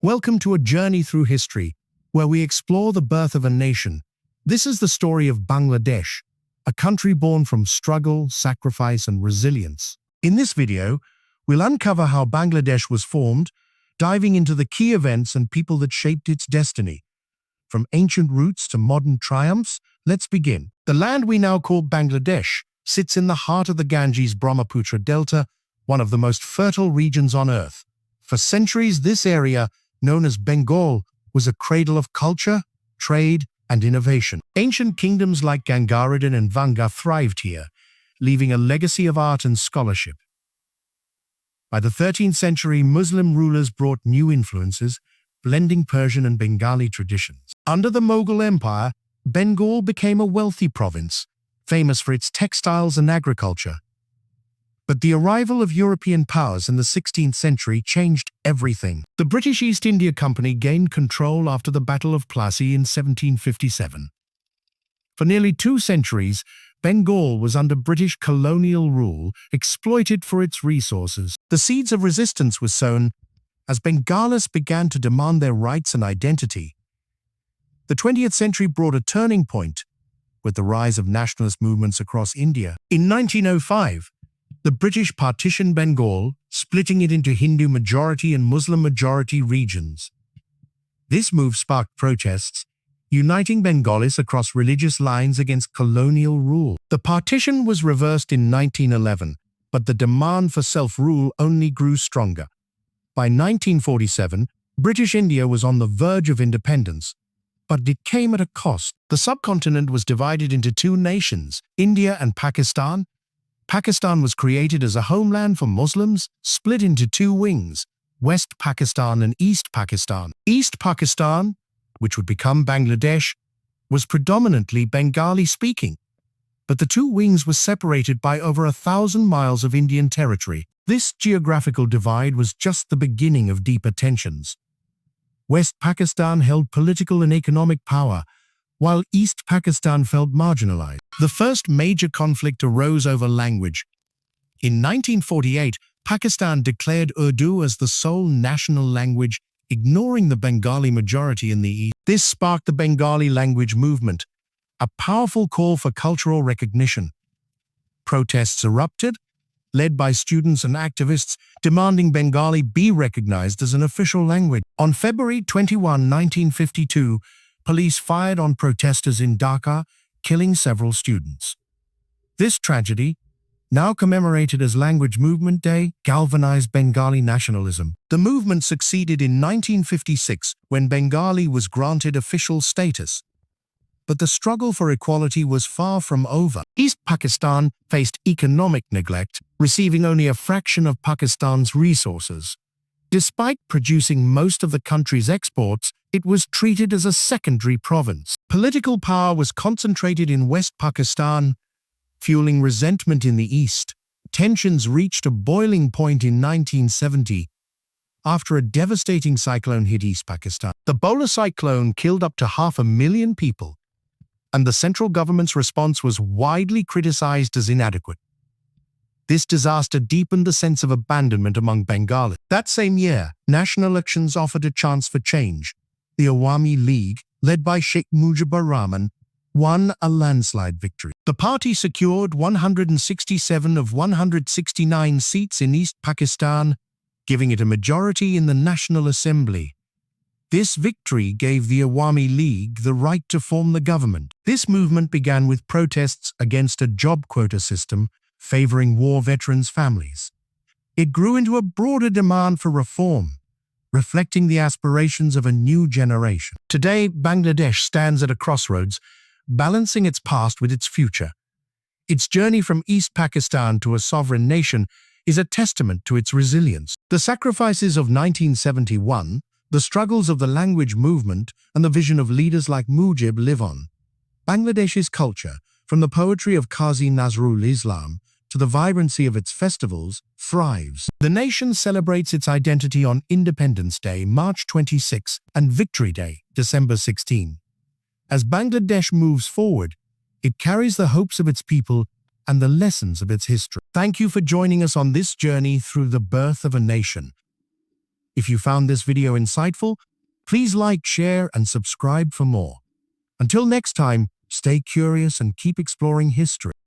Welcome to a journey through history, where we explore the birth of a nation. This is the story of Bangladesh, a country born from struggle, sacrifice, and resilience. In this video, we'll uncover how Bangladesh was formed, diving into the key events and people that shaped its destiny. From ancient roots to modern triumphs, let's begin. The land we now call Bangladesh sits in the heart of the Ganges-Brahmaputra Delta, one of the most fertile regions on Earth. For centuries, this area, known as Bengal, was a cradle of culture, trade, and innovation. Ancient kingdoms like Gangaradan and Vanga thrived here, leaving a legacy of art and scholarship. By the 13th century, Muslim rulers brought new influences, blending Persian and Bengali traditions. Under the Mughal Empire, Bengal became a wealthy province, famous for its textiles and agriculture. But the arrival of European powers in the 16th century changed everything. The British East India Company gained control after the Battle of Plassey in 1757. For nearly 2 centuries, Bengal was under British colonial rule, exploited for its resources. The seeds of resistance were sown as Bengalis began to demand their rights and identity. The 20th century brought a turning point with the rise of nationalist movements across India. In 1905, the British partitioned Bengal, splitting it into Hindu-majority and Muslim-majority regions. This move sparked protests, uniting Bengalis across religious lines against colonial rule. The partition was reversed in 1911, but the demand for self-rule only grew stronger. By 1947, British India was on the verge of independence, but it came at a cost. The subcontinent was divided into 2 nations, India and Pakistan. Pakistan was created as a homeland for Muslims, split into 2 wings, West Pakistan and East Pakistan. East Pakistan, which would become Bangladesh, was predominantly Bengali-speaking, but the 2 wings were separated by over 1,000 miles of Indian territory. This geographical divide was just the beginning of deeper tensions. West Pakistan held political and economic power, while East Pakistan felt marginalized. The first major conflict arose over language. In 1948, Pakistan declared Urdu as the sole national language, ignoring the Bengali majority in the East. This sparked the Bengali language movement, a powerful call for cultural recognition. Protests erupted, led by students and activists demanding Bengali be recognized as an official language. On February 21, 1952, police fired on protesters in Dhaka, killing several students. This tragedy, now commemorated as Language Movement Day, galvanized Bengali nationalism. The movement succeeded in 1956 when Bengali was granted official status. But the struggle for equality was far from over. East Pakistan faced economic neglect, receiving only a fraction of Pakistan's resources. Despite producing most of the country's exports, it was treated as a secondary province. Political power was concentrated in West Pakistan, fueling resentment in the east. Tensions reached a boiling point in 1970 after a devastating cyclone hit East Pakistan. The Bola cyclone killed up to 500,000 people, and the central government's response was widely criticized as inadequate. This disaster deepened the sense of abandonment among Bengalis. That same year, national elections offered a chance for change. The Awami League, led by Sheikh Mujibur Rahman, won a landslide victory. The party secured 167 of 169 seats in East Pakistan, giving it a majority in the National Assembly. This victory gave the Awami League the right to form the government. This movement began with protests against a job quota system favoring war veterans' families. It grew into a broader demand for reform, reflecting the aspirations of a new generation. Today, Bangladesh stands at a crossroads, balancing its past with its future. Its journey from East Pakistan to a sovereign nation is a testament to its resilience. The sacrifices of 1971, the struggles of the language movement, and the vision of leaders like Mujib live on. Bangladesh's culture, from the poetry of Qazi Nazrul Islam to the vibrancy of its festivals, thrives. The nation celebrates its identity on Independence Day, March 26, and Victory Day, December 16. As Bangladesh moves forward, it carries the hopes of its people and the lessons of its history. Thank you for joining us on this journey through the birth of a nation. If you found this video insightful, please like, share, and subscribe for more. Until next time, stay curious and keep exploring history.